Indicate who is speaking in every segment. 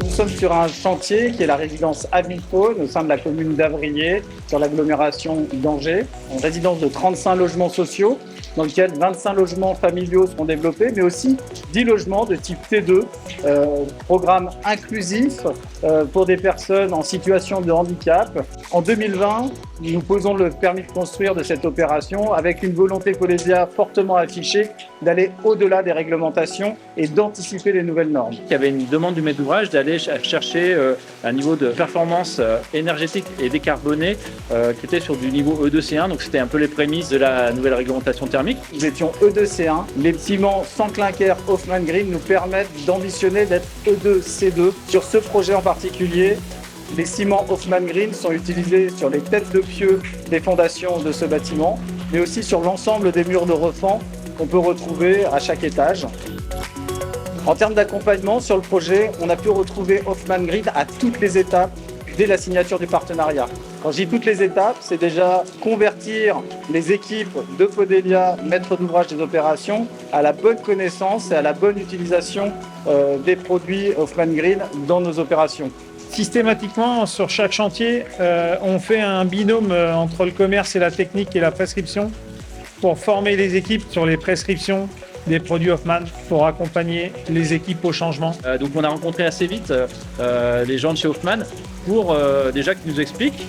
Speaker 1: Nous sommes sur un chantier qui est la résidence Avifaune au sein de la commune d'Avrier, sur l'agglomération d'Angers, une résidence de 35 logements sociaux, dans lequel 25 logements familiaux seront développés, mais aussi 10 logements de type T2, programme inclusif pour des personnes en situation de handicap. En 2020, nous posons le permis de construire de cette opération avec une volonté Polesia fortement affichée d'aller au-delà des réglementations et d'anticiper les nouvelles normes.
Speaker 2: Il y avait une demande du maître d'ouvrage d'aller chercher un niveau de performance énergétique et décarboné qui était sur du niveau E2C1, donc c'était un peu les prémices de la nouvelle réglementation thermique.
Speaker 1: Nous étions E2C1. Les ciments sans clinker Hoffmann Green nous permettent d'ambitionner d'être E2C2. Sur ce projet en particulier, les ciments Hoffmann Green sont utilisés sur les têtes de pieux des fondations de ce bâtiment, mais aussi sur l'ensemble des murs de refend qu'on peut retrouver à chaque étage. En termes d'accompagnement sur le projet, on a pu retrouver Hoffmann Green à toutes les étapes dès la signature du partenariat. Quand je dis toutes les étapes, c'est déjà convertir les équipes de Podelia, maîtres d'ouvrage des opérations, à la bonne connaissance et à la bonne utilisation des produits Hoffmann Green dans nos opérations.
Speaker 3: Systématiquement, sur chaque chantier, on fait un binôme entre le commerce et la technique et la prescription pour former les équipes sur les prescriptions des produits Hoffmann pour accompagner les équipes au changement.
Speaker 2: Donc on a rencontré assez vite les gens de chez Hoffmann pour déjà qu'ils nous expliquent.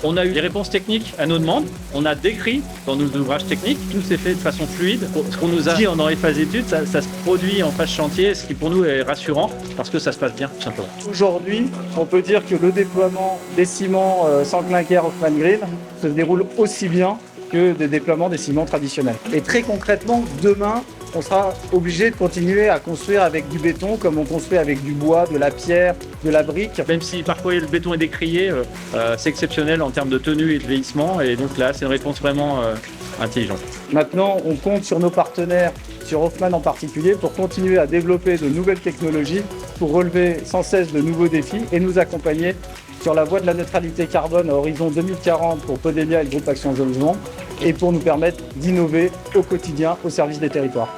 Speaker 2: On a eu des réponses techniques à nos demandes, on a décrit dans nos ouvrages techniques, tout s'est fait de façon fluide. Ce qu'on nous a dit dans les phases d'études, ça se produit en phase chantier, ce qui pour nous est rassurant parce que ça se passe bien tout simplement.
Speaker 1: Aujourd'hui, on peut dire que le déploiement des ciments sans clinker Hoffmann Green se déroule aussi bien que des déploiements des ciments traditionnels. Et très concrètement, demain, on sera obligé de continuer à construire avec du béton comme on construit avec du bois, de la pierre, de la brique.
Speaker 2: Même si parfois le béton est décrié, c'est exceptionnel en termes de tenue et de vieillissement. Et donc là, c'est une réponse vraiment intelligente.
Speaker 1: Maintenant, on compte sur nos partenaires, sur Hoffmann en particulier, pour continuer à développer de nouvelles technologies, pour relever sans cesse de nouveaux défis et nous accompagner sur la voie de la neutralité carbone à horizon 2040 pour Podelia et le groupe Action Logement et pour nous permettre d'innover au quotidien au service des territoires.